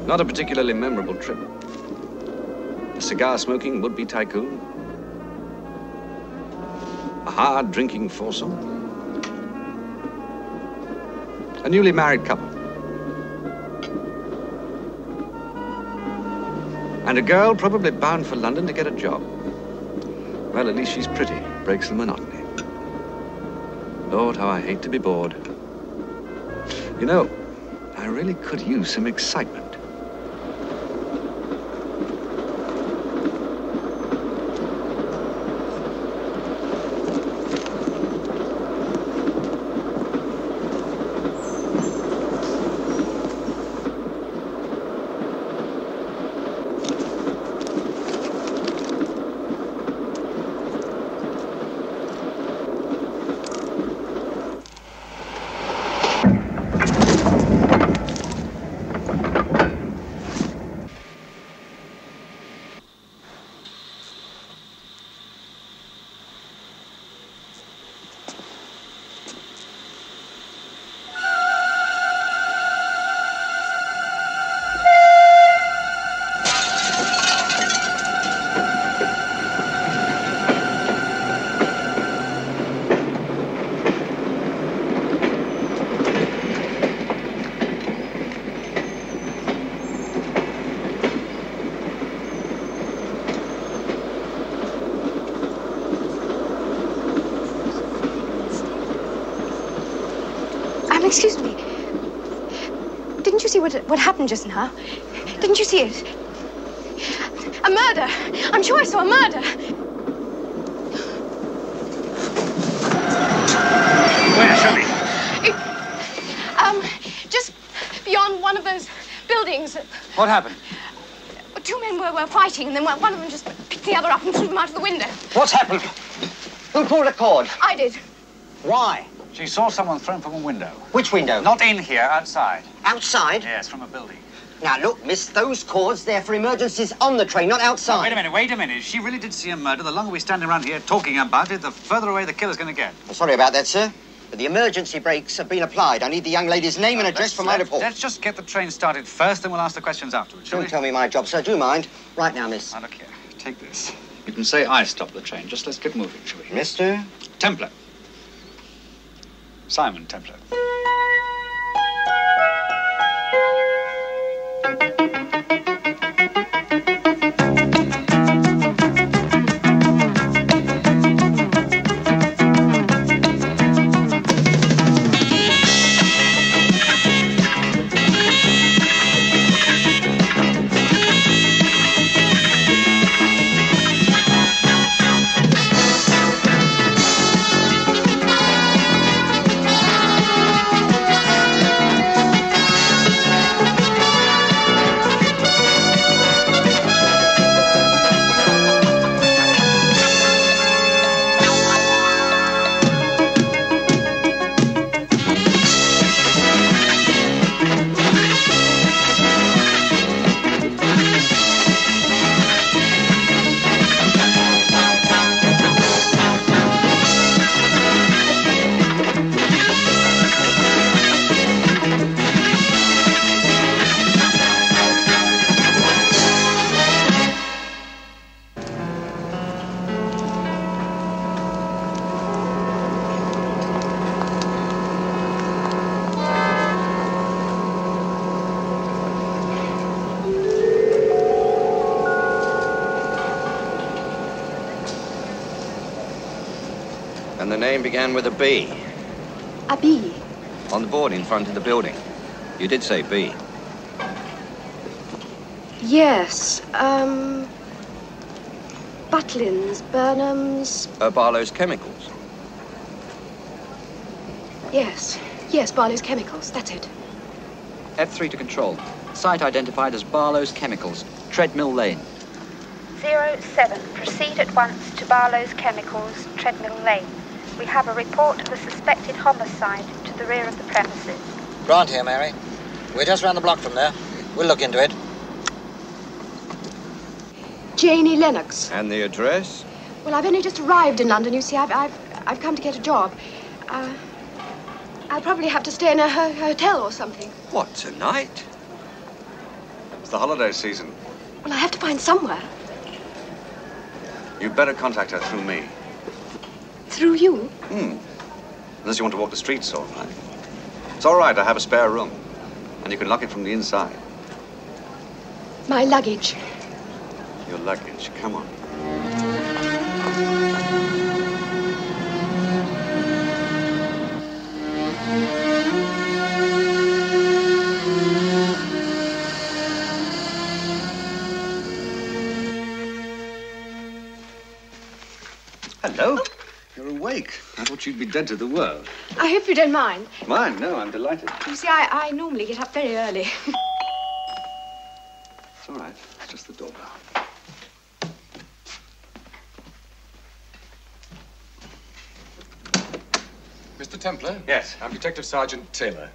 Not a particularly memorable trip. A cigar-smoking would-be tycoon. A hard-drinking foursome. A newly married couple. And a girl probably bound for London to get a job. Well, at least she's pretty. Breaks the monotony. Lord, how I hate to be bored. You know, I really could use some excitement. Excuse me. Didn't you see what happened just now? Didn't you see it? A murder! I'm sure I saw a murder! Where? Show me. Just beyond one of those buildings. What happened? Two men were fighting, and then one of them just picked the other up and threw them out of the window. What's happened? Who pulled the cord? I did. Why? She saw someone thrown from a window. Which window? Not in here, outside. Outside? Yes, from a building. Now, look, miss, those cords, they're for emergencies on the train, not outside. Wait a minute. If she really did see a murder, the longer we stand around here talking about it, the further away the killer's going to get. I'm sorry about that, sir. But the emergency brakes have been applied. I need the young lady's name and address for my report. Let's just get the train started first, then we'll ask the questions afterwards, shall we? Don't tell me my job, sir. Do you mind? Right now, miss. Now, look here. Take this. You can say I stopped the train. Just let's get moving, shall we? Mr.? Templar. Simon Templar. And the name began with a B. A B? On the board in front of the building. You did say B. Yes, Butlins, Burnhams... Barlow's Chemicals. Yes, Barlow's Chemicals, that's it. F3 to control. Site identified as Barlow's Chemicals, Treadmill Lane. 07. Proceed at once to Barlow's Chemicals, Treadmill Lane. We have a report of a suspected homicide to the rear of the premises. Grant here, Mary. We're just round the block from there. We'll look into it. Janie Lennox. And the address? Well, I've only just arrived in London. You see, I've come to get a job. I'll probably have to stay in a hotel or something. What, tonight? It's the holiday season. Well, I have to find somewhere. You'd better contact her through me. Through you? Unless you want to walk the streets all night. It's all right, I have a spare room. And you can lock it from the inside. My luggage. Your luggage, come on. Hello. You're awake. I thought you'd be dead to the world. I hope you don't mind. Mine? No, I'm delighted. You see, I normally get up very early. It's all right. It's just the doorbell. Mr. Templar? Yes. I'm Detective Sergeant Taylor.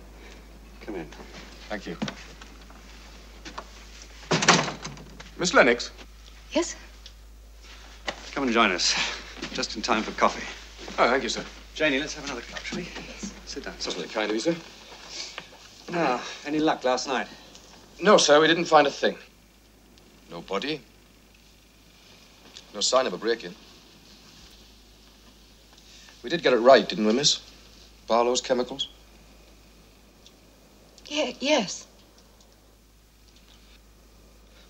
Come in. Thank you. Miss Lennox? Yes? Come and join us. Just in time for coffee. Oh, thank you, sir. Janie, let's have another cup, shall we? Yes. Sit down. Certainly kind of you, sir. Now, any luck last night? No, sir, we didn't find a thing. No body. No sign of a break-in. We did get it right, didn't we, miss? Barlow's Chemicals? Yes.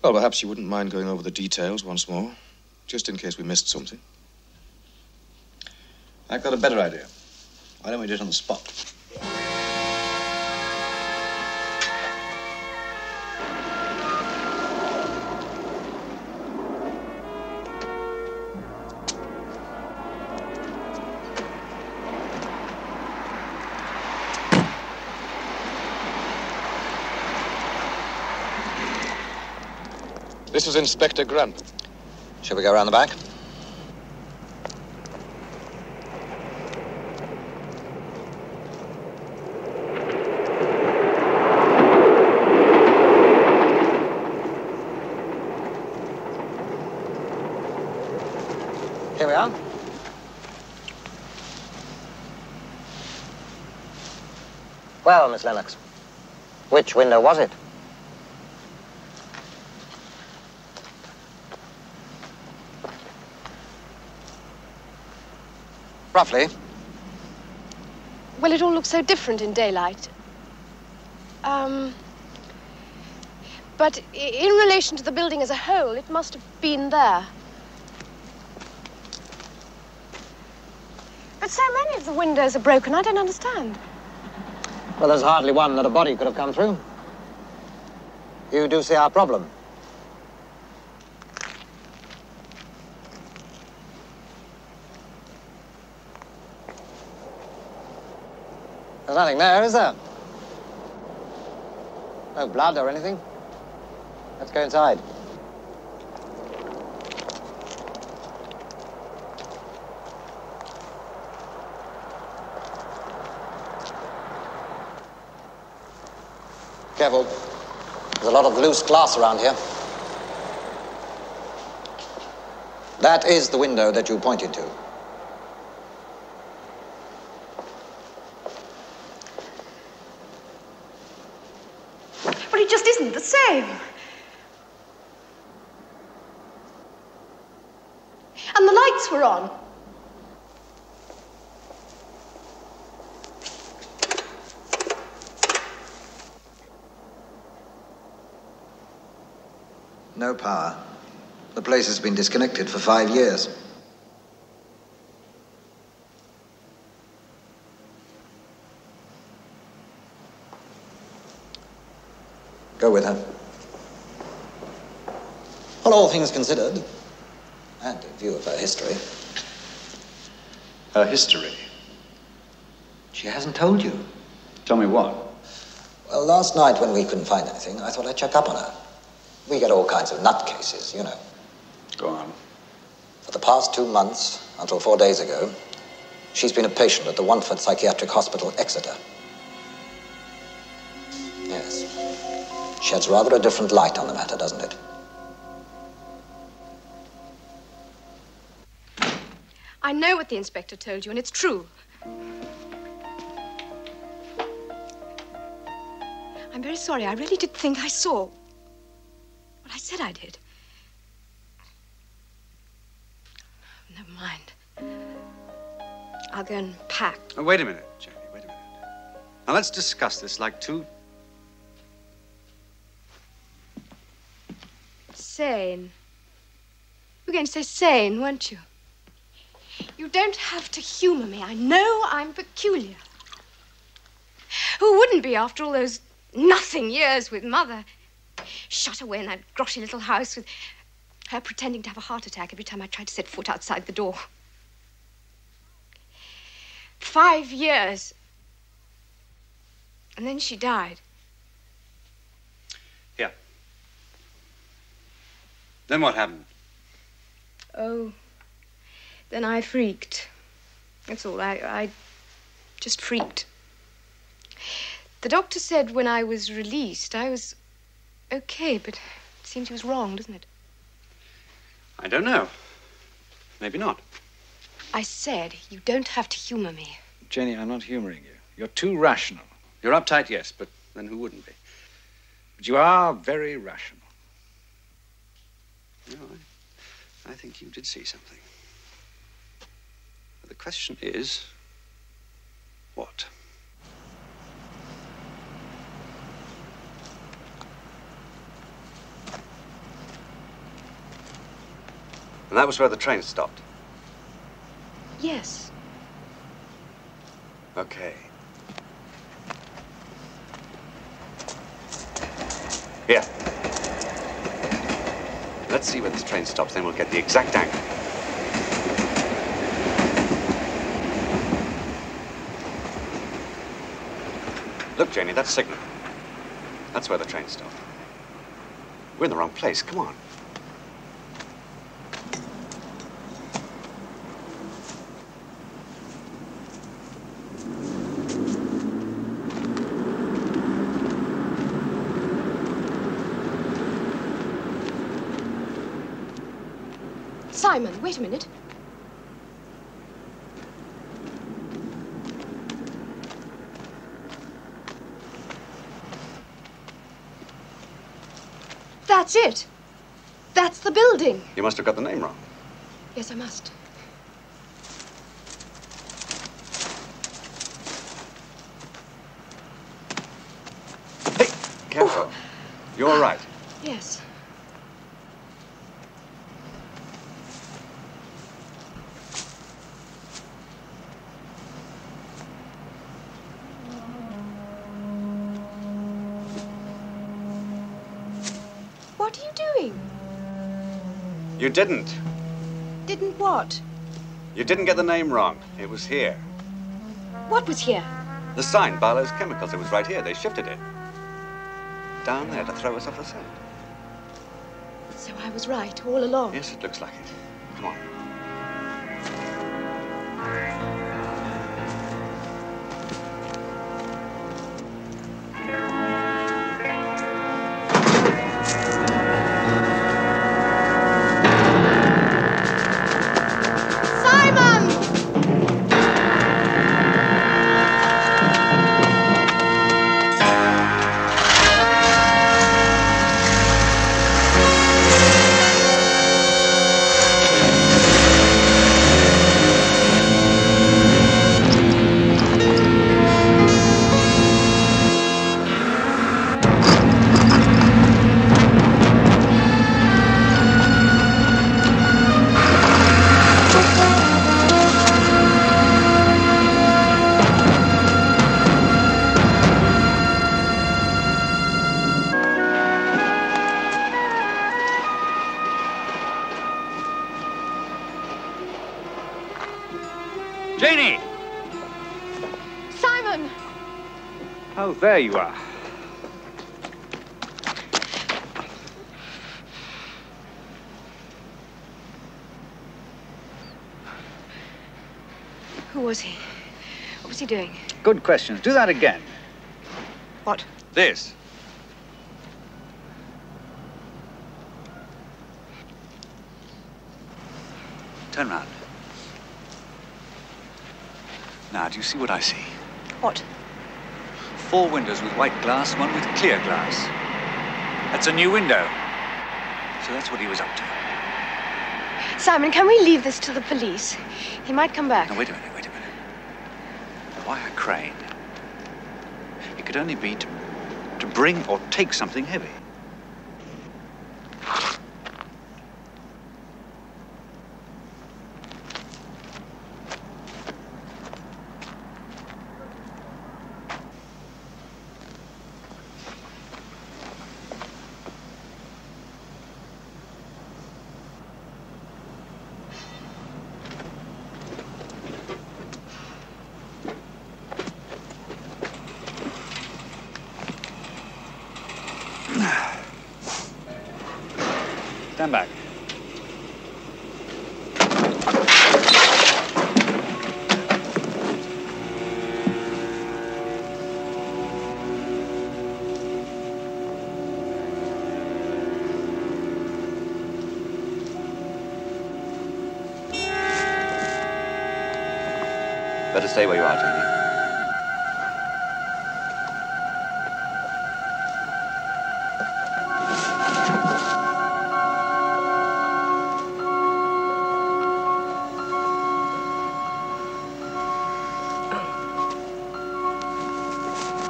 Well, perhaps you wouldn't mind going over the details once more, just in case we missed something. I've got a better idea. Why don't we do it on the spot? This is Inspector Grant. Shall we go around the back? Here we are. Well, Miss Lennox, which window was it? Roughly. Well, it all looks so different in daylight. But in relation to the building as a whole, it must have been there. But so many of the windows are broken, I don't understand. Well, there's hardly one that a body could have come through. You do see our problem. There's nothing there, is there? No blood or anything. Let's go inside. Careful. There's a lot of loose glass around here. That is the window that you pointed to. But it just isn't the same. And the lights were on. No power. The place has been disconnected for 5 years. Go with her. Well, all things considered, and in view of her history. Her history? She hasn't told you. Tell me what? Well, last night when we couldn't find anything, I thought I'd check up on her. We get all kinds of nutcases, you know. Go on. For the past 2 months, until 4 days ago, she's been a patient at the Wanford Psychiatric Hospital, Exeter. Yes. Sheds rather a different light on the matter, doesn't it? I know what the inspector told you, and it's true. I'm very sorry. I really did think I saw. What I said I did. Never mind. I'll go and pack. Oh, wait a minute, Janie, wait a minute. Now, let's discuss this like two... Sane. You were going to say sane, weren't you? You don't have to humor me. I know I'm peculiar. Who wouldn't be after all those nothing years with Mother? Shut away in that grotty little house with her pretending to have a heart attack every time I tried to set foot outside the door. 5 years. And then she died. Yeah. Then what happened? Oh, then I freaked. That's all. I just freaked. The doctor said when I was released, I was okay, but it seems he was wrong, doesn't it? I don't know. Maybe not. I said you don't have to humor me. Janie, I'm not humoring you. You're too rational. You're uptight, yes, but then who wouldn't be? But you are very rational. No, I think you did see something. But the question is, what? And that was where the train stopped. Yes. Okay. Here. Let's see where this train stops, then we'll get the exact angle. Look, Janie, that's signal. That's where the train stopped. We're in the wrong place. Come on. Simon, wait a minute. That's it. That's the building. You must have got the name wrong. Yes, I must. Hey, careful. You're all right. Yes. What are you doing? You didn't. Didn't what? You didn't get the name wrong. It was here. What was here? The sign, Barlow's Chemicals. It was right here. They shifted it. Down there to throw us off the scent. So I was right all along. Yes, it looks like it. Come on. Janie! Simon! Oh, there you are. Who was he? What was he doing? Good questions. Do that again. What? This. Turn round. Now, do you see what I see? What? 4 windows with white glass, 1 with clear glass. That's a new window. So that's what he was up to. Simon, can we leave this to the police? He might come back. Now, wait a minute. Why a crane? It could only be to bring or take something heavy. Stand back. Better stay where you are, Tony.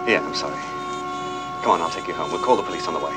Ian, I'm sorry. Come on, I'll take you home. We'll call the police on the way.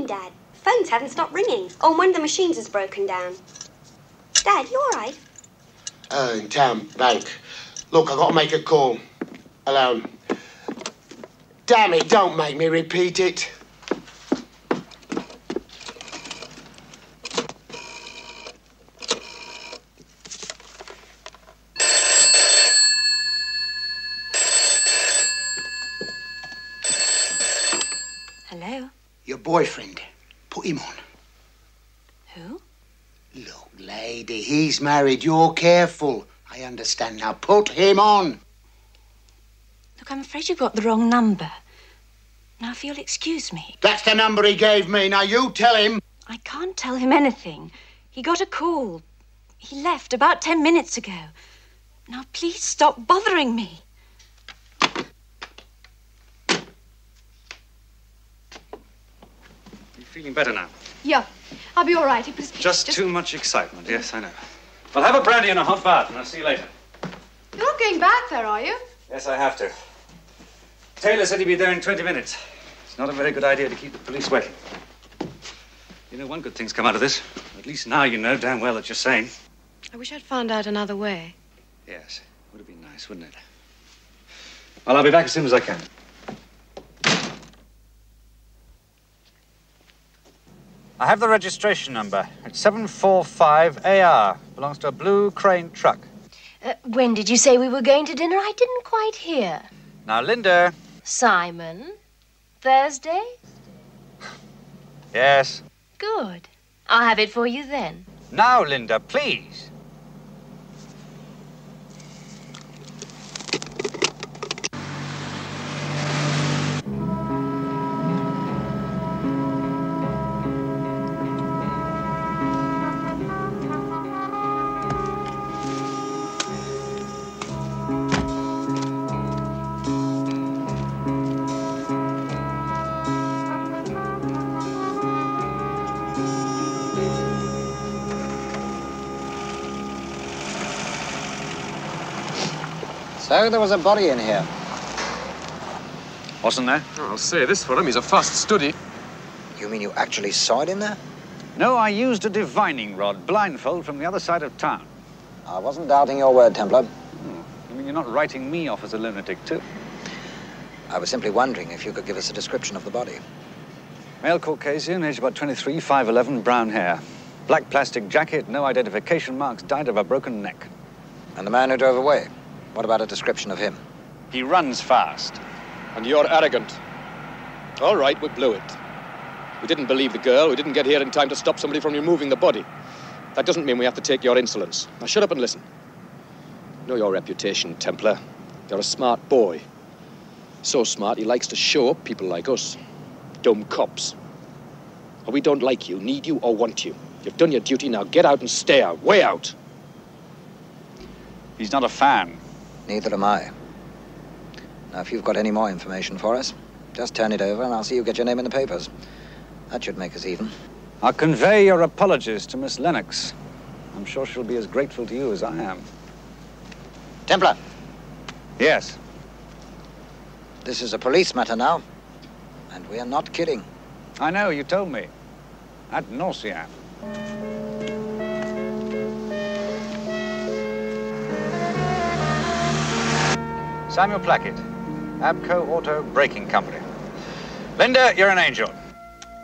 Dad. Phones haven't stopped ringing. Oh, one of the machines is broken down. Dad, you all right? In town, bank. Look, I've got to make a call. Alone. Damn it, don't make me repeat it. Hello? Your boyfriend. Put him on. Who? Look, lady, he's married. You're careful. I understand. Now put him on. Look, I'm afraid you've got the wrong number. Now, if you'll excuse me. That's the number he gave me. Now you tell him. I can't tell him anything. He got a call. He left about 10 minutes ago. Now, please stop bothering me. Feeling better now? Yeah, I'll be all right. It was Just too much excitement. Yes, I know. Well, have a brandy and a hot bath, and I'll see you later. You're not going back there, are you? Yes, I have to. Taylor said he'd be there in 20 minutes. It's not a very good idea to keep the police waiting. You know, one good thing's come out of this. At least now you know damn well that you're sane. I wish I'd found out another way. Yes, would have been nice, wouldn't it? Well, I'll be back as soon as I can. I have the registration number. It's 745AR. Belongs to a blue crane truck. When did you say we were going to dinner? I didn't quite hear. Now, Linda. Simon, Thursday? Yes. Good. I'll have it for you then. Now, Linda, please. So there was a body in here. Wasn't there? Oh, I'll say this for him. He's a fast study. You mean you actually saw it in there? No, I used a divining rod, blindfold, from the other side of town. I wasn't doubting your word, Templar. You mean you're not writing me off as a lunatic, too? I was simply wondering if you could give us a description of the body. Male Caucasian, age about 23, 5'11", brown hair. Black plastic jacket, no identification marks, died of a broken neck. And the man who drove away? What about a description of him? He runs fast. And you're arrogant. All right, we blew it. We didn't believe the girl. We didn't get here in time to stop somebody from removing the body. That doesn't mean we have to take your insolence. Now shut up and listen. Know your reputation, Templar. You're a smart boy. So smart he likes to show up people like us. Dumb cops. Well, we don't like you, need you, or want you. You've done your duty, now get out and stay out. Way out. He's not a fan. Neither am I. Now, if you've got any more information for us, just turn it over and I'll see you get your name in the papers. That should make us even. I'll convey your apologies to Miss Lennox. I'm sure she'll be as grateful to you as I am. Templar. Yes. This is a police matter now, and we are not kidding. I know, you told me. Ad nauseam. Samuel Plackett, Abco Auto Braking Company. Linda, you're an angel.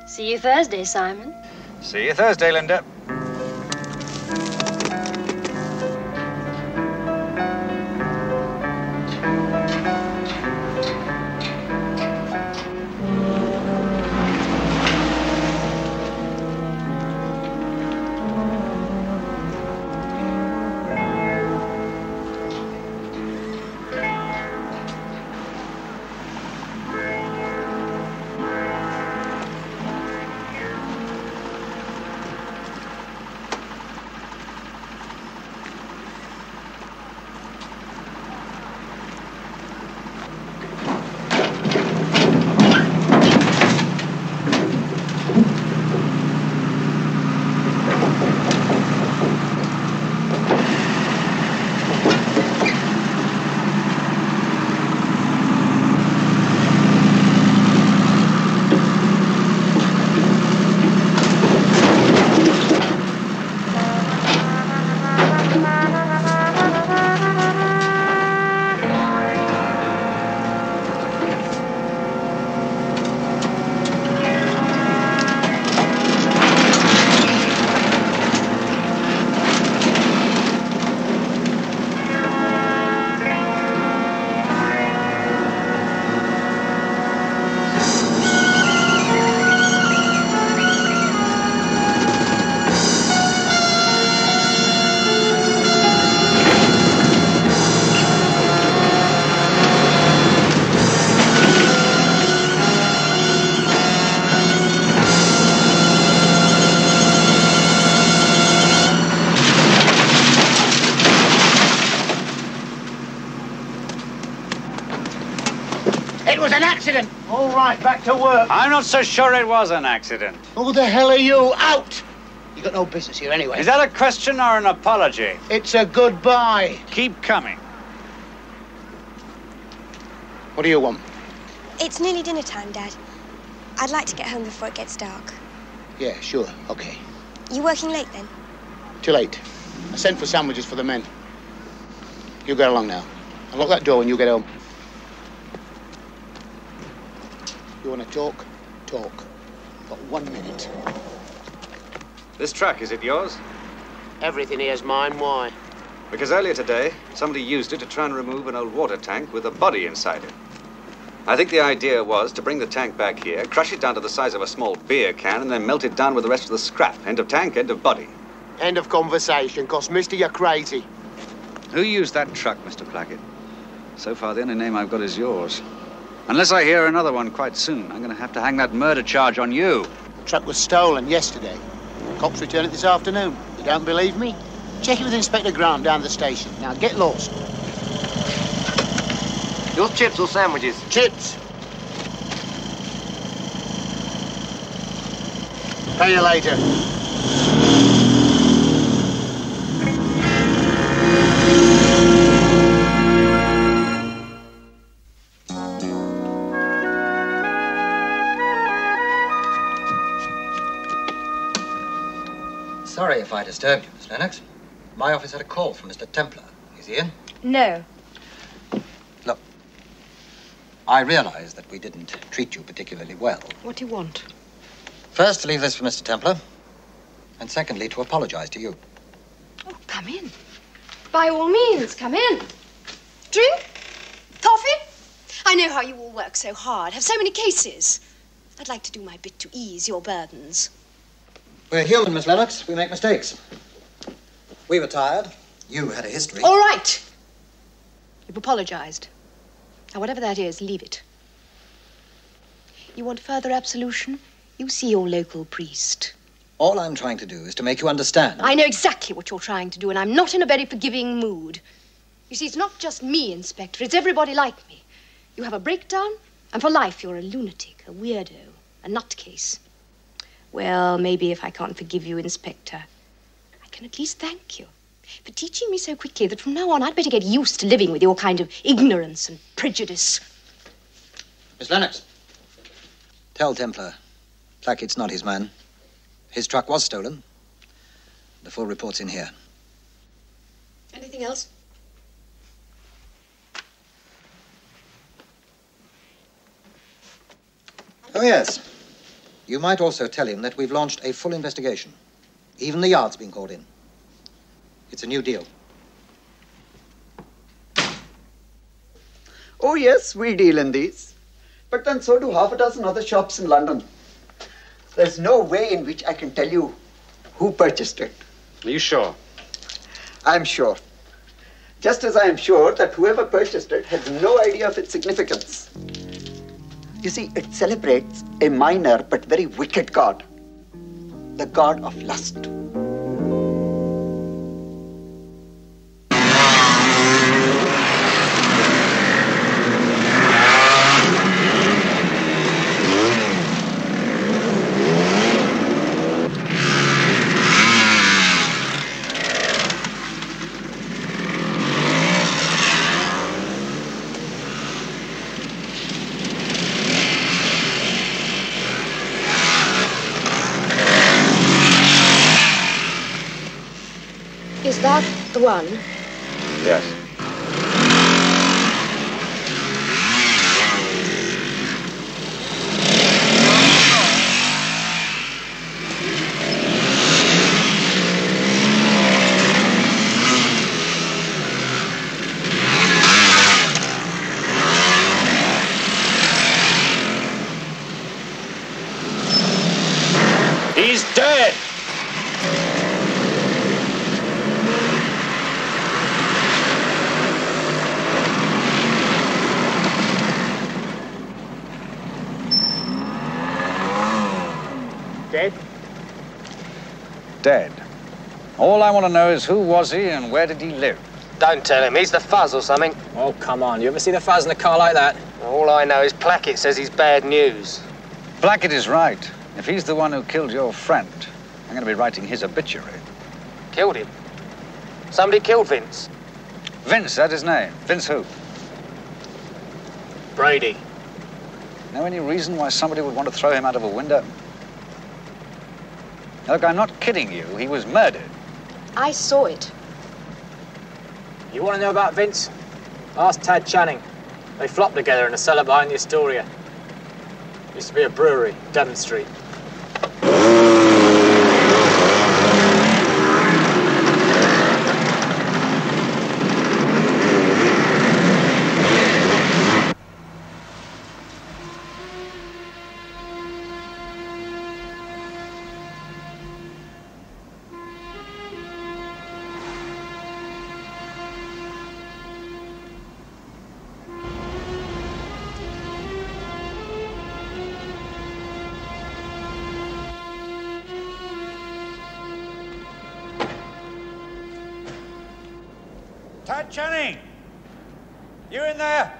See you Thursday, Simon. See you Thursday, Linda. Accident. All right, back to work. I'm not so sure it was an accident. Who the hell are you? Out! You got no business here anyway. Is that a question or an apology? It's a goodbye. Keep coming. What do you want? It's nearly dinner time, Dad. I'd like to get home before it gets dark. Yeah, sure. Okay. You working late then? Too late. I sent for sandwiches for the men. You get along now. I'll lock that door when you get home. You want to talk? Talk. Got 1 minute. This truck, is it yours? Everything here's mine. Why? Because earlier today, somebody used it to try and remove an old water tank with a body inside it. I think the idea was to bring the tank back here, crush it down to the size of a small beer can, and then melt it down with the rest of the scrap. End of tank, end of body. End of conversation, 'cause, mister, you're crazy. Who used that truck, Mr. Plackett? So far, the only name I've got is yours. Unless I hear another one quite soon, I'm going to have to hang that murder charge on you. The truck was stolen yesterday. Cops returned it this afternoon. You don't believe me? Check it with Inspector Grant down the station. Now, get lost. Yours chips or sandwiches? Chips. Pay you later. Sorry if I disturbed you, Miss Lennox. My office had a call from Mr. Templar. Is he in? No. Look, I realize that we didn't treat you particularly well. What do you want? First, to leave this for Mr. Templar, and secondly, to apologize to you. Oh, come in. By all means, come in. Drink? Coffee? I know how you all work so hard, have so many cases. I'd like to do my bit to ease your burdens. We're human, Miss Lennox. We make mistakes. We were tired. You had a history. All right. You've apologized. Now, whatever that is, leave it. You want further absolution? You see your local priest. All I'm trying to do is to make you understand. I know exactly what you're trying to do, and I'm not in a very forgiving mood. You see, it's not just me, Inspector. It's everybody like me. You have a breakdown, and for life you're a lunatic, a weirdo, a nutcase. Well, maybe if I can't forgive you, Inspector, I can at least thank you for teaching me so quickly that from now on I'd better get used to living with your kind of ignorance and prejudice. Miss Lennox, tell Templar Plackett's not his man. His truck was stolen. The full report's in here. Anything else? Oh, yes. You might also tell him that we've launched a full investigation. Even the yard's been called in. It's a new deal. Oh, yes, we deal in these. But then so do half a dozen other shops in London. There's no way in which I can tell you who purchased it. Are you sure? I'm sure. Just as I am sure that whoever purchased it had no idea of its significance. You see, it celebrates a minor but very wicked god. The god of lust. Is that the one? Yes. He's dead! Dead? Dead. All I want to know is who was he and where did he live? Don't tell him. He's the fuzz or something. Oh, come on. You ever see the fuzz in a car like that? All I know is Plackett says he's bad news. Plackett is right. If he's the one who killed your friend, I'm going to be writing his obituary. Killed him? Somebody killed Vince? Vince, that's his name. Vince who? Brady. Know any reason why somebody would want to throw him out of a window? Look, I'm not kidding you. He was murdered. I saw it. You want to know about Vince? Ask Tad Channing. They flopped together in a cellar behind the Astoria. Used to be a brewery, Devon Street. Tad Channing! You in there?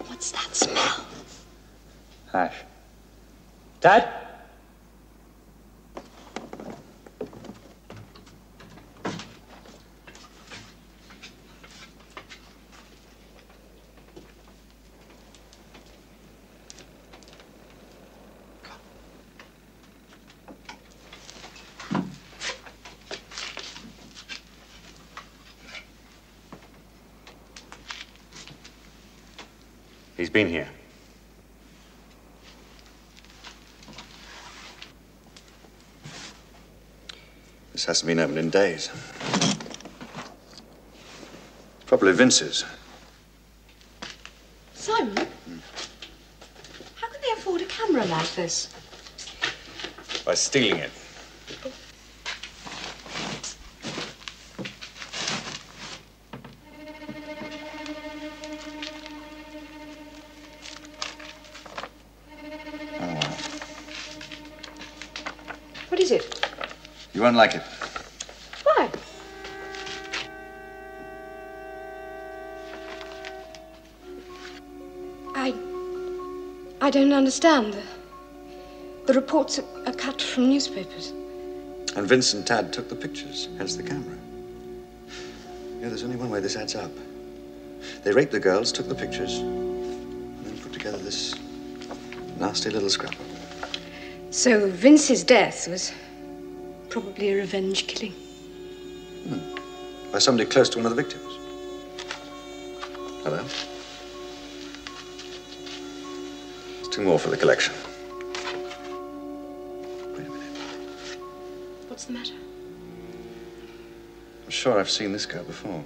What's that smell? Hash. Tad? He's been here. This hasn't been opened in days. Probably Vince's. Simon? How can they afford a camera like this? By stealing it. What is it? You won't like it. Why? I don't understand. The reports are cut from newspapers. And Vince and Tad took the pictures, hence the camera. Yeah, there's only one way this adds up. They raped the girls, took the pictures, and then put together this nasty little scrapbook. So Vince's death was probably a revenge killing. By somebody close to one of the victims. Hello? There's 2 more for the collection. What's the matter? I'm sure I've seen this girl before.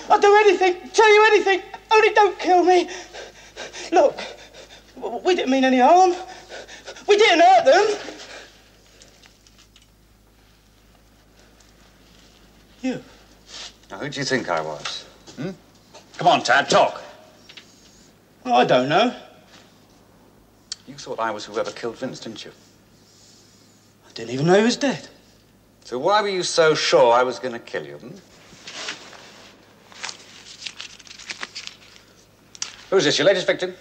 I'll do anything, tell you anything, only don't kill me. Look, we didn't mean any harm. We didn't hurt them. You? Now, who do you think I was? Come on, Tad, talk. I don't know. You thought I was whoever killed Vince, didn't you? I didn't even know he was dead. So why were you so sure I was going to kill you, Who's this, your latest victim?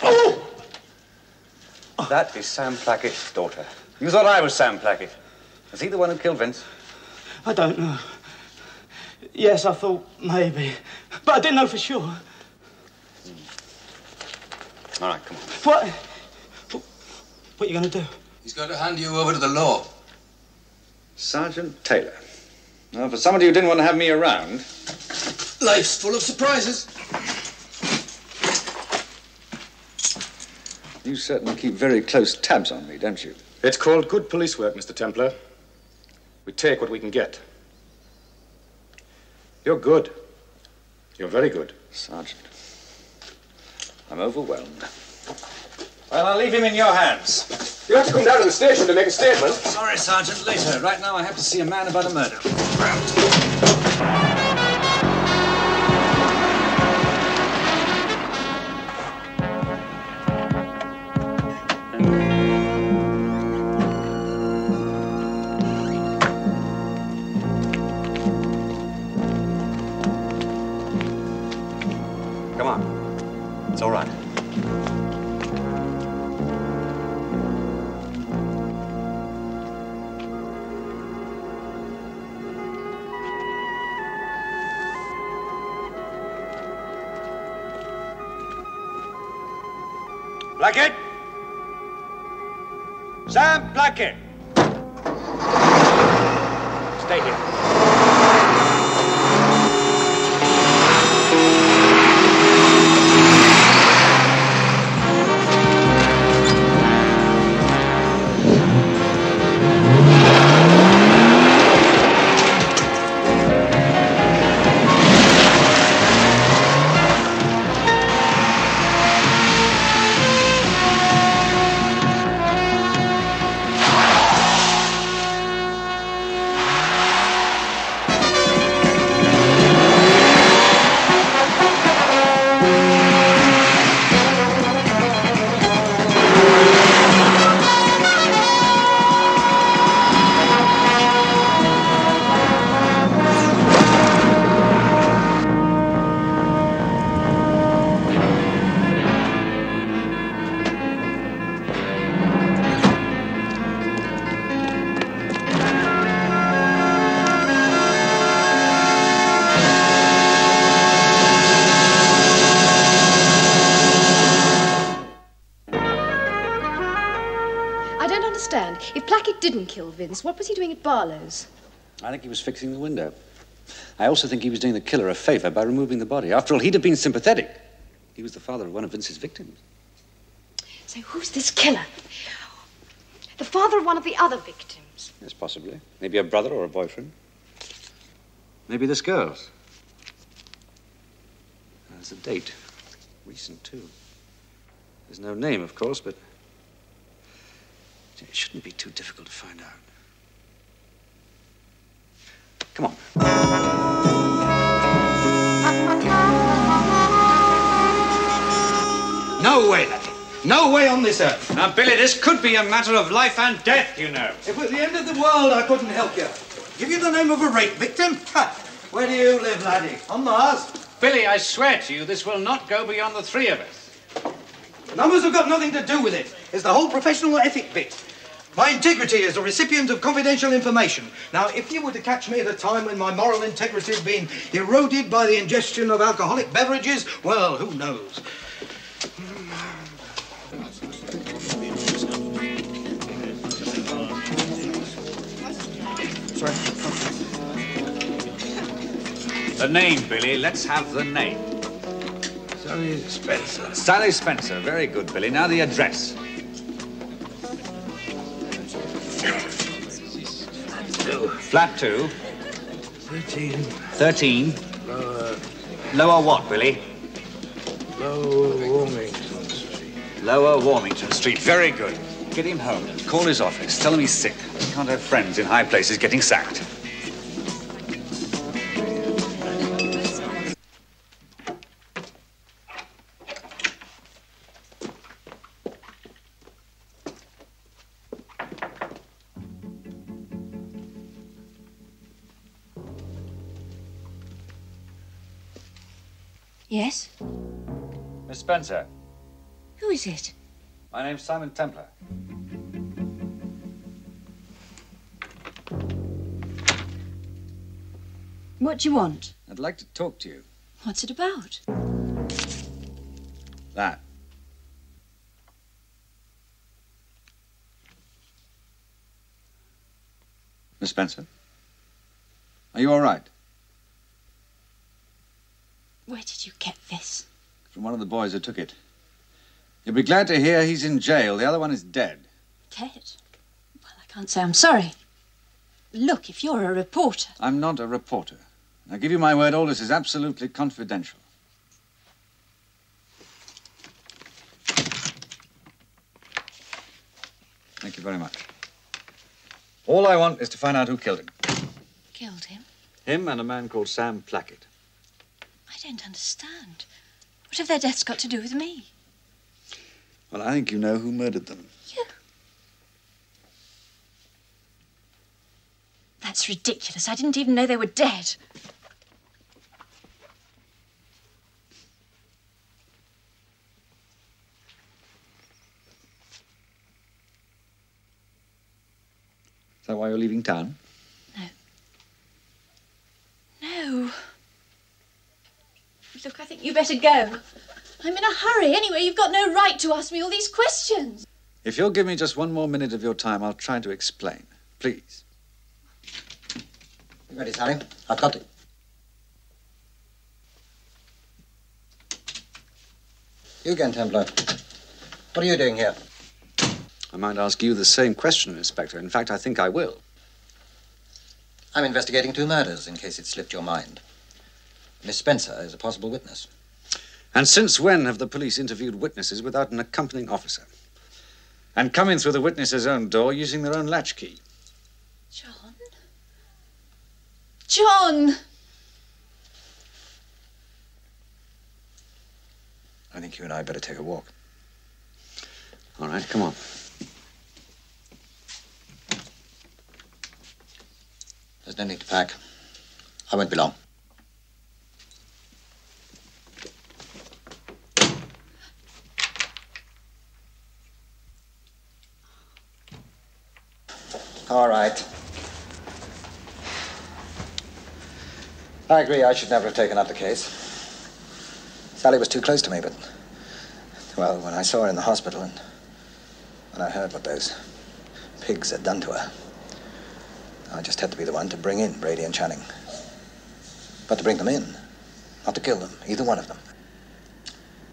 Oh! That is Sam Plackett's daughter. You thought I was Sam Plackett. Was he the one who killed Vince? I don't know. Yes, I thought maybe. But I didn't know for sure. All right, come on. What are you going to do? He's going to hand you over to the law. Sergeant Taylor. Now, for somebody who didn't want to have me around... Life's full of surprises. You certainly keep very close tabs on me, don't you? It's called good police work, Mr. Templar. We take what we can get. You're good. You're very good. Sergeant, I'm overwhelmed. Well, I'll leave him in your hands. You have to come down to the station to make a statement. Sorry, Sergeant, later. Right now I have to see a man about a murder. Come on. It's all right. Plackett? Sam Plackett! Stay here. understand. If Plackett didn't kill Vince, what was he doing at Barlow's? I think he was fixing the window. I also think he was doing the killer a favor by removing the body. After all, he'd have been sympathetic. He was the father of one of Vince's victims. So who's this killer? The father of one of the other victims. Yes, possibly. Maybe a brother or a boyfriend. Maybe this girl's. There's a date. Recent, too. There's no name, of course, but it shouldn't be too difficult to find out. Come on. No way, laddie. No way on this earth. Now, Billy, this could be a matter of life and death, you know. If it was the end of the world, I couldn't help you. Give you the name of a rape victim? Ha! Where do you live, laddie? On Mars? Billy, I swear to you, this will not go beyond the three of us. Numbers have got nothing to do with it. It's the whole professional ethic bit. My integrity as a recipient of confidential information. Now, if you were to catch me at a time when my moral integrity had been eroded by the ingestion of alcoholic beverages, well, who knows? The name, Billy. Let's have the name. Sally Spencer. Sally Spencer. Very good, Billy. Now the address. Flat 2. 13. Lower what, Billy? Lower Warmington Street. Lower Warmington Street. Very good. Get him home. Call his office. Tell him he's sick. He can't have friends in high places getting sacked. Yes? Miss Spencer, Who is it? my name's Simon Templar. What do you want? I'd like to talk to you. What's it about? That. Miss Spencer, are you all right? Where did you get this? From one of the boys who took it. You'll be glad to hear he's in jail. The other one is dead. Dead? Well, I can't say I'm sorry. Look, if you're a reporter... I'm not a reporter. I give you my word, all this is absolutely confidential. Thank you very much. All I want is to find out who killed him. Killed him? Him and a man called Sam Plackett. I don't understand. What have their deaths got to do with me? Well, I think you know who murdered them. You? That's ridiculous. I didn't even know they were dead. Is that why you're leaving town? No. Look, I think you better go. I'm in a hurry. Anyway, you've got no right to ask me all these questions. If you'll give me just one more minute of your time, I'll try to explain. Please. You ready, Sally? I've got it. You again, Templar. What are you doing here? I might ask you the same question, Inspector. In fact, I think I will. I'm investigating 2 murders, in case it slipped your mind. Miss Spencer is a possible witness. And since when have the police interviewed witnesses without an accompanying officer? And come in through the witness's own door using their own latchkey? John? John! I think you and I better take a walk. All right, come on. There's no need to pack. I won't be long. All right. I agree I should never have taken up the case. Sally was too close to me, but... Well, when I saw her in the hospital and when I heard what those pigs had done to her. I just had to be the one to bring in Brady and Channing. But to bring them in, not to kill them, either one of them.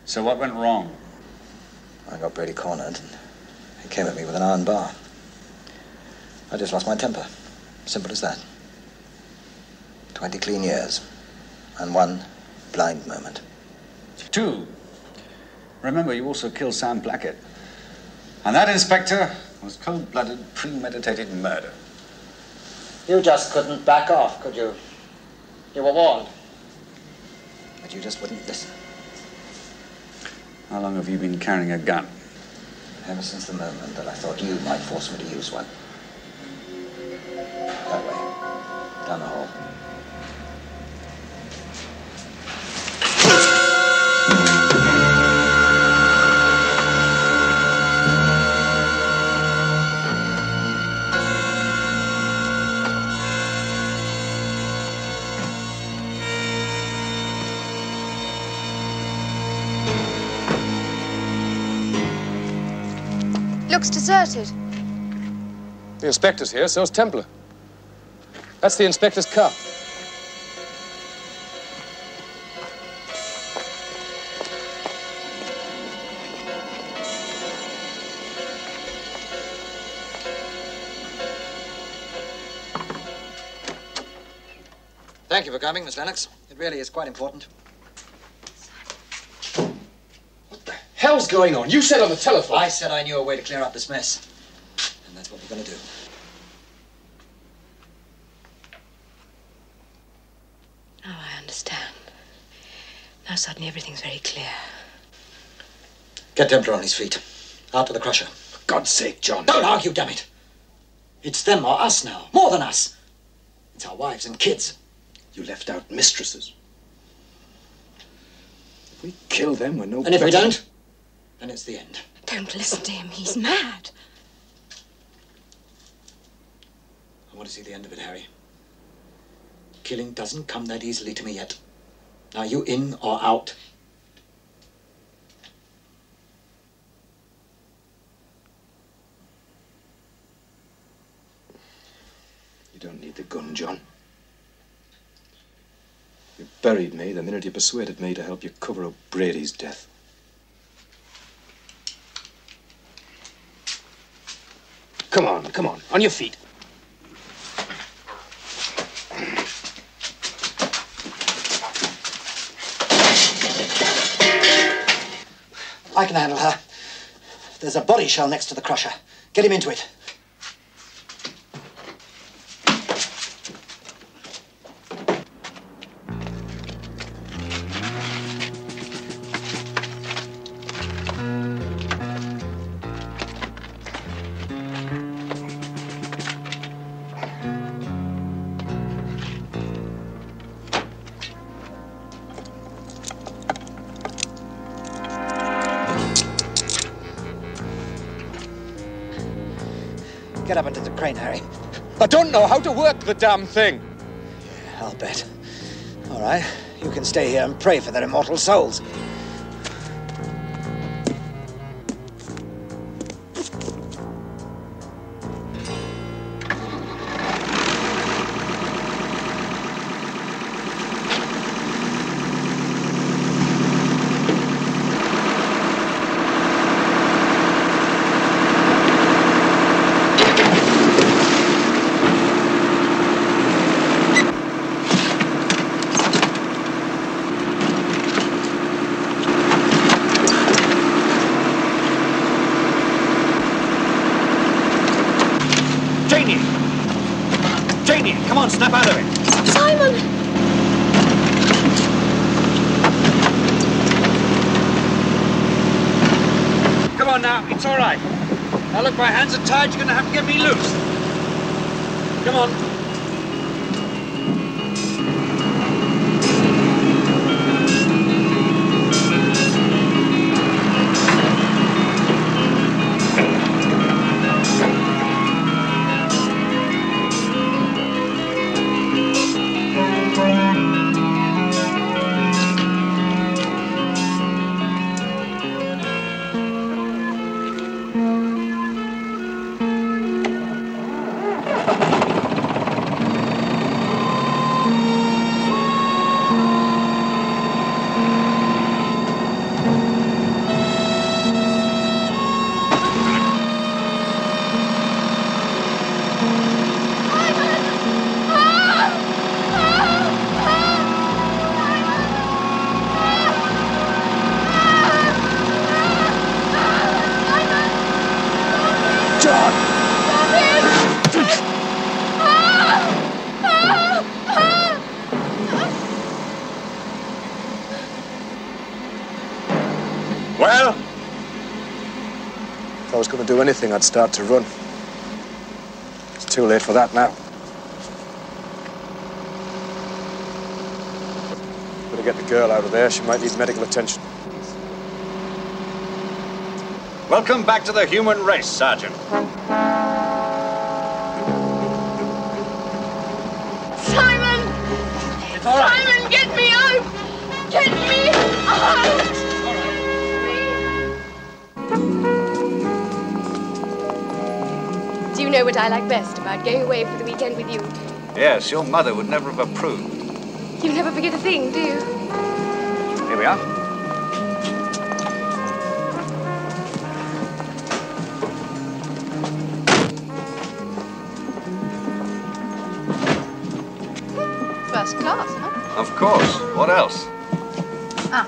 So what went wrong? I got Brady cornered, and he came at me with an iron bar. I just lost my temper. Simple as that. 20 clean years, and one blind moment. 2. Remember, you also killed Sam Blackett. And that, Inspector, was cold-blooded, premeditated murder. You just couldn't back off, could you? You were warned. But you just wouldn't listen. How long have you been carrying a gun? Ever since the moment that I thought you might force me to use one. That way. Down the hall. Looks deserted. The inspector's here, so's Templar. That's the inspector's car. Thank you for coming, Miss Lennox. It really is quite important. Hell's going on? You said on the telephone. I said I knew a way to clear up this mess. And that's what we're going to do. Now I understand. Now suddenly everything's very clear. Get Templar on his feet. Out to the crusher. For God's sake, John. Don't argue, damn it. It's them or us now. More than us. It's our wives and kids. You left out mistresses. If we kill them, we're no And if we better. don't, then it's the end. Don't listen to him. He's mad. I want to see the end of it, Harry. Killing doesn't come that easily to me yet. Are you in or out? You don't need the gun, John. You buried me the minute you persuaded me to help you cover up Brady's death. Come on, on your feet. I can handle her. There's a body shell next to the crusher. Get him into it. Get up into the crane, Harry. I don't know how to work the damn thing. Yeah, I'll bet. All right, you can stay here and pray for their immortal souls. Janie, come on, snap out of it. Simon! Come on now, it's all right. Now look, my hands are tied. You're going to have to get me loose. Come on. was going to do anything, I'd start to run. It's too late for that now. Better get the girl out of there. She might need medical attention. Welcome back to the human race, Sergeant. Simon! Simon, get me out! Get me out! Do you know what I like best about going away for the weekend with you? Yes, your mother would never have approved. You never forget a thing, do you? Here we are. First class, huh? Of course. What else? Ah.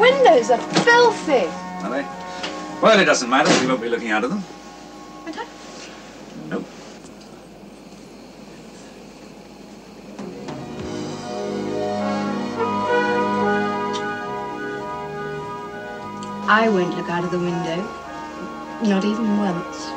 Windows are filthy. Are they? Well, it doesn't matter. We won't be looking out of them. Won't I? Nope. I won't look out of the window. Not even once.